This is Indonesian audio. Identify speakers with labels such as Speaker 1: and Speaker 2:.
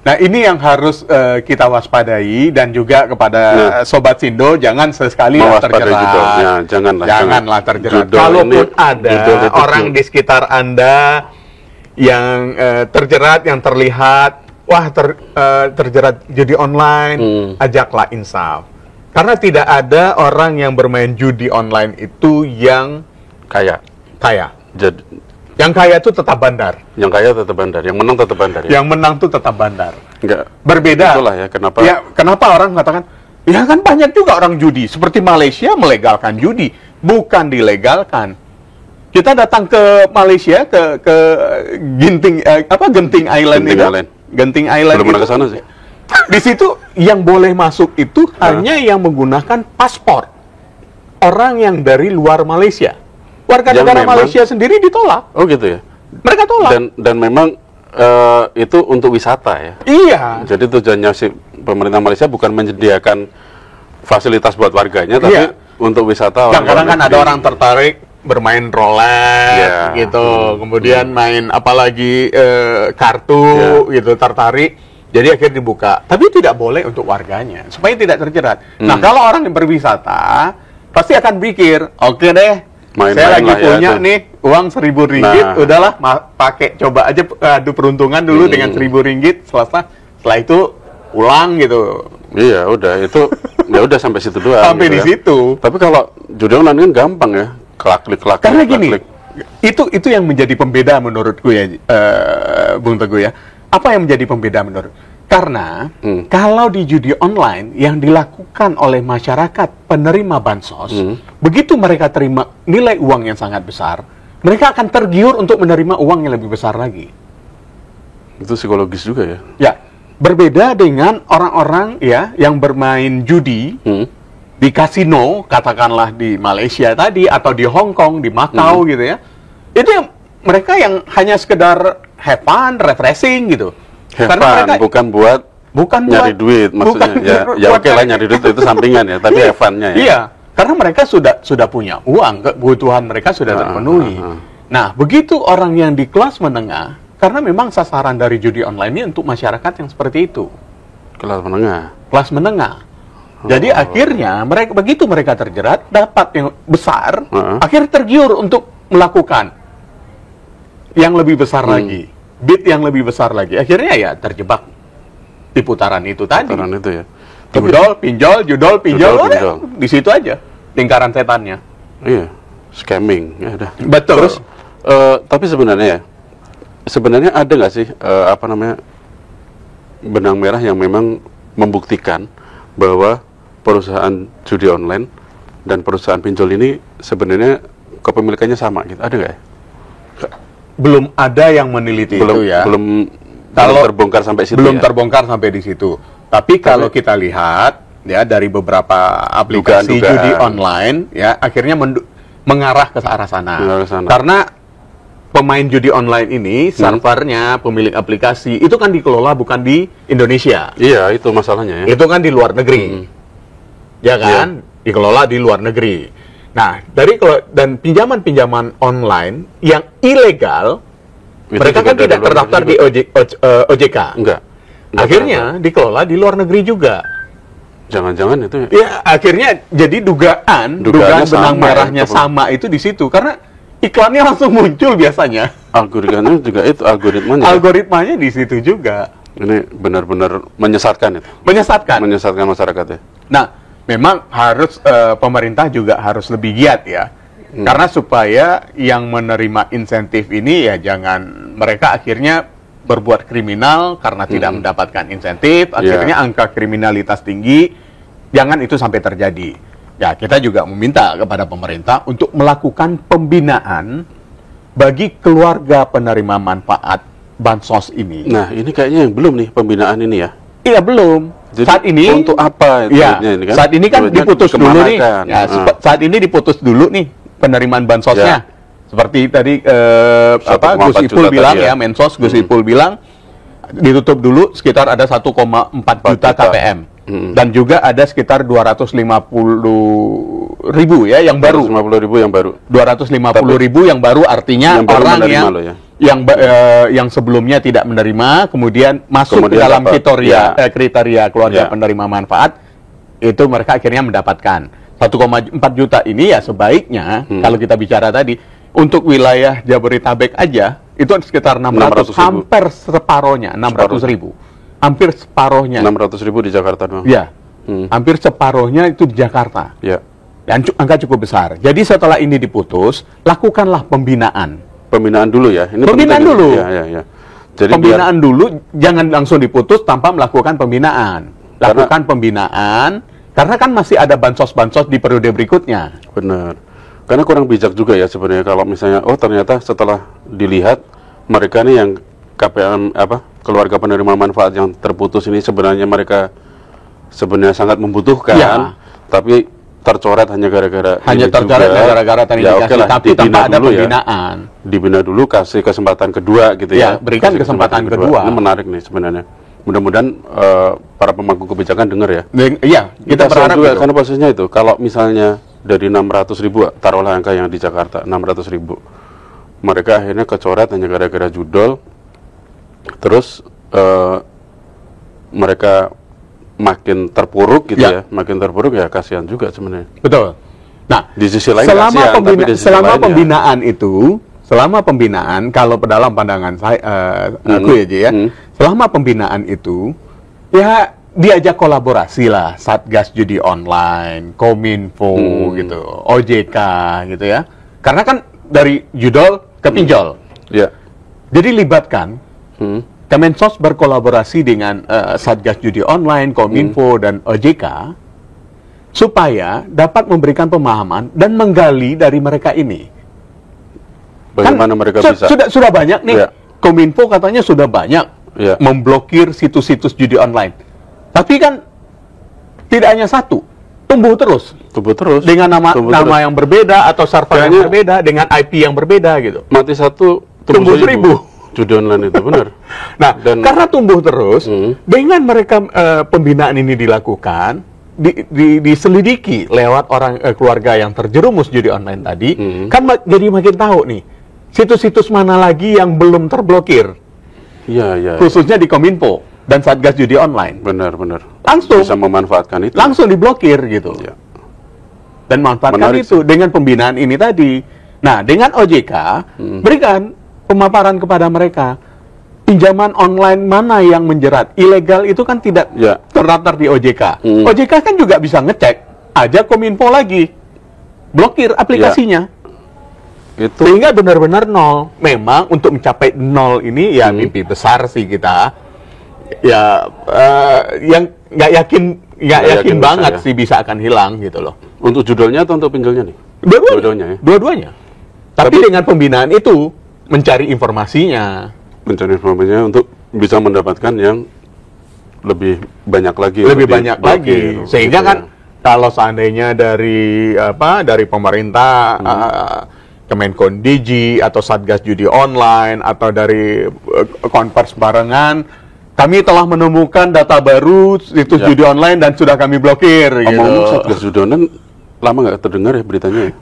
Speaker 1: Nah, ini yang harus kita waspadai dan juga kepada Sobat Sindo, jangan sesekali terjerat.
Speaker 2: Gitu. Ya, janganlah
Speaker 1: terjerat.
Speaker 2: Judul
Speaker 1: kalaupun
Speaker 2: ini,
Speaker 1: ada orang di sekitar Anda yang terjerat, yang terlihat, terjerat judi online, ajaklah insaf. Karena tidak ada orang yang bermain judi online itu yang kaya. Yang kaya itu tetap bandar.
Speaker 2: Yang kaya tetap bandar, yang menang tetap bandar. Ya?
Speaker 1: Yang menang itu tetap bandar.
Speaker 2: Enggak.
Speaker 1: Berbeda.
Speaker 2: Itulah ya, kenapa?
Speaker 1: Ya, kenapa orang mengatakan, ya kan banyak juga orang judi. Seperti Malaysia melegalkan judi, bukan dilegalkan. Kita datang ke Malaysia, ke Genting Island itu. Genting Island.
Speaker 2: Belum pernah ke sana sih.
Speaker 1: Di situ yang boleh masuk itu hanya yang menggunakan paspor orang yang dari luar Malaysia. Warga negara Malaysia sendiri ditolak.
Speaker 2: Oh gitu ya.
Speaker 1: Mereka tolak.
Speaker 2: Dan memang itu untuk wisata ya.
Speaker 1: Iya.
Speaker 2: Jadi tujuannya si pemerintah Malaysia bukan menyediakan fasilitas buat warganya, tapi untuk wisata.
Speaker 1: Kadang-kadang kan ada orang tertarik bermain roulette gitu, kemudian main apalagi kartu gitu, tertarik. Jadi akhirnya dibuka. Tapi tidak boleh untuk warganya supaya tidak terjerat. Nah, kalau orang yang berwisata pasti akan pikir, oke deh. Saya lagi punya nih uang RM1.000, udahlah pakai coba aja adu peruntungan dulu dengan RM1.000, setelah itu ulang gitu.
Speaker 2: Iya, udah itu ya udah sampai situ doang.
Speaker 1: Sampai
Speaker 2: gitu
Speaker 1: di situ.
Speaker 2: Tapi kalau judi online kan gampang ya, klik.
Speaker 1: Karena gini, itu yang menjadi pembeda menurutku ya, Bung Teguh ya. Apa yang menjadi pembeda menurut? Karena kalau di judi online yang dilakukan oleh masyarakat penerima bansos, begitu mereka terima nilai uang yang sangat besar, mereka akan tergiur untuk menerima uang yang lebih besar lagi.
Speaker 2: Itu psikologis juga ya?
Speaker 1: Ya, berbeda dengan orang-orang ya yang bermain judi di kasino, katakanlah di Malaysia tadi atau di Hong Kong, di Macau gitu ya. Itu yang mereka yang hanya sekedar have fun, refreshing gitu.
Speaker 2: Karena mereka bukan nyari duit maksudnya. Ya oke lah, nyari duit itu sampingan ya, tapi have fun-nya ya.
Speaker 1: Iya, karena mereka sudah punya uang, kebutuhan mereka sudah terpenuhi. Nah, begitu orang yang di kelas menengah, karena memang sasaran dari judi online ini untuk masyarakat yang seperti itu.
Speaker 2: Kelas menengah.
Speaker 1: Kelas menengah. Jadi akhirnya begitu mereka terjerat, dapat yang besar, akhirnya tergiur untuk melakukan yang lebih besar lagi. Bid yang lebih besar lagi. Akhirnya ya terjebak di putaran itu tadi.
Speaker 2: Putaran itu ya.
Speaker 1: Judol, pinjol. Di situ aja lingkaran setannya.
Speaker 2: Iya, scamming ya udah.
Speaker 1: Betul.
Speaker 2: Terus tapi sebenarnya ada nggak sih benang merah yang memang membuktikan bahwa perusahaan judi online dan perusahaan pinjol ini sebenarnya kepemilikannya sama gitu? Ada nggak ya?
Speaker 1: Belum ada yang meneliti itu ya.
Speaker 2: Belum terbongkar sampai situ.
Speaker 1: Belum terbongkar sampai di situ. Tapi kalau kita lihat ya dari beberapa aplikasi judi online ya akhirnya mengarah ke arah sana. Karena pemain judi online ini servernya, pemilik aplikasi itu kan dikelola bukan di Indonesia.
Speaker 2: Iya, itu masalahnya ya.
Speaker 1: Itu kan di luar negeri. Ya kan? Iya. Dikelola di luar negeri. Nah, dan pinjaman-pinjaman online yang ilegal, itu mereka kan tidak terdaftar di OJK.
Speaker 2: Enggak.
Speaker 1: Akhirnya dikelola di luar negeri juga.
Speaker 2: Jangan-jangan itu
Speaker 1: ya akhirnya jadi dugaan benang merahnya sama itu di situ. Karena iklannya langsung muncul biasanya.
Speaker 2: Algoritmanya juga itu,
Speaker 1: algoritmanya di situ juga.
Speaker 2: Ini benar-benar menyesatkan itu.
Speaker 1: Menyesatkan
Speaker 2: masyarakat ya.
Speaker 1: Nah, memang harus pemerintah juga harus lebih giat ya. Karena supaya yang menerima insentif ini ya jangan mereka akhirnya berbuat kriminal karena tidak mendapatkan insentif, akhirnya angka kriminalitas tinggi. Jangan itu sampai terjadi. Ya, kita juga meminta kepada pemerintah untuk melakukan pembinaan bagi keluarga penerima manfaat bansos ini.
Speaker 2: Nah, ini kayaknya yang belum nih pembinaan ini ya.
Speaker 1: Iya, belum.
Speaker 2: Jadi,
Speaker 1: saat ini
Speaker 2: untuk apa itu?
Speaker 1: Ya, ini kan? Saat ini kan diputus dulu nih. Ya, saat ini diputus dulu nih penerimaan bansosnya. Ya. Seperti tadi Gus Ipul bilang ya, Mensos Gus Ipul bilang ditutup dulu sekitar ada 1,4 juta KPM. Dan juga ada sekitar 250.000 ya yang baru.
Speaker 2: 250.000 yang baru.
Speaker 1: 250.000 yang baru artinya
Speaker 2: yang baru
Speaker 1: orang
Speaker 2: menerima loh ya.
Speaker 1: yang sebelumnya tidak menerima kemudian masuk ke dalam kriteria keluarga penerima manfaat, itu mereka akhirnya mendapatkan 1,4 juta ini. Ya sebaiknya kalau kita bicara tadi untuk wilayah Jabodetabek aja itu sekitar 600, hampir separohnya 600.000, hampir separohnya
Speaker 2: 600.000 di Jakarta doang.
Speaker 1: Ya, hampir separohnya itu di Jakarta.
Speaker 2: Ya.
Speaker 1: Angka cukup besar. Jadi setelah ini diputus, lakukanlah pembinaan.
Speaker 2: Pembinaan dulu ya. Ini
Speaker 1: pembinaan dulu.
Speaker 2: Ya. Jadi
Speaker 1: pembinaan dulu, jangan langsung diputus tanpa melakukan pembinaan. Lakukan pembinaan, karena kan masih ada bansos-bansos di periode berikutnya.
Speaker 2: Benar. Karena kurang bijak juga ya sebenarnya kalau misalnya ternyata setelah dilihat mereka nih yang KPM keluarga penerima manfaat yang terputus ini sebenarnya mereka sebenarnya sangat membutuhkan, tapi tercoret hanya gara-gara
Speaker 1: tadi dikasih, tapi tanpa ada pembinaan.
Speaker 2: Dibina dulu, kasih kesempatan kedua gitu ya.
Speaker 1: Berikan kesempatan kedua.
Speaker 2: Ini menarik nih sebenarnya. Mudah-mudahan para pemangku kebijakan dengar ya.
Speaker 1: Iya, kita berharap
Speaker 2: juga
Speaker 1: gitu.
Speaker 2: karena posisinya itu kalau misalnya dari 600.000, taruhlah angka yang di Jakarta 600.000, mereka akhirnya kecoret hanya gara-gara judol, terus mereka makin terpuruk gitu ya, makin terpuruk ya, kasihan juga sebenarnya.
Speaker 1: Betul. Nah,
Speaker 2: di sisi lain
Speaker 1: selama pembinaan, kalau dalam pandangan saya, selama pembinaan itu, ya diajak kolaborasi lah, Satgas Judi Online, Kominfo gitu, OJK gitu ya. Karena kan dari judol ke pinjol. Jadi libatkan Kemensos berkolaborasi dengan Satgas Judi Online, Kominfo, dan OJK supaya dapat memberikan pemahaman dan menggali dari mereka ini.
Speaker 2: Bagaimana mereka bisa?
Speaker 1: Sudah banyak nih, Kominfo katanya sudah banyak memblokir situs-situs judi online. Tapi kan tidak hanya satu, tumbuh terus dengan nama yang berbeda atau server yang berbeda dengan IP yang berbeda gitu.
Speaker 2: Mati satu,
Speaker 1: tumbuh 1000.
Speaker 2: Judi online itu benar.
Speaker 1: Nah, karena tumbuh terus, dengan mereka pembinaan ini dilakukan, diselidiki lewat orang keluarga yang terjerumus judi online tadi, kan jadi makin tahu nih situs-situs mana lagi yang belum terblokir. Khususnya di Kominfo dan Satgas Judi Online.
Speaker 2: Benar.
Speaker 1: Langsung
Speaker 2: bisa memanfaatkan itu.
Speaker 1: Langsung diblokir gitu. Dan manfaatkan itu dengan pembinaan ini tadi. Nah, dengan OJK berikan pemaparan kepada mereka. Pinjaman online mana yang menjerat? Ilegal itu kan tidak terdaftar di OJK. OJK kan juga bisa ngecek aja Kominfo lagi. Blokir aplikasinya. Sehingga benar-benar nol. Memang untuk mencapai nol ini ya mimpi besar sih kita. Ya yang nggak yakin banget sih bisa akan hilang gitu loh.
Speaker 2: Untuk judulnya atau untuk pinjolnya nih?
Speaker 1: Dua-duanya. Tapi dengan pembinaan itu mencari informasinya
Speaker 2: untuk bisa mendapatkan yang lebih banyak lagi.
Speaker 1: Sehingga kan kalau seandainya dari pemerintah, Kemenkondigi atau Satgas Judi Online atau dari konvers barengan, kami telah menemukan data baru situs judi online dan sudah kami blokir.
Speaker 2: Ngomong-ngomong Satgas Judi Online lama nggak terdengar ya beritanya?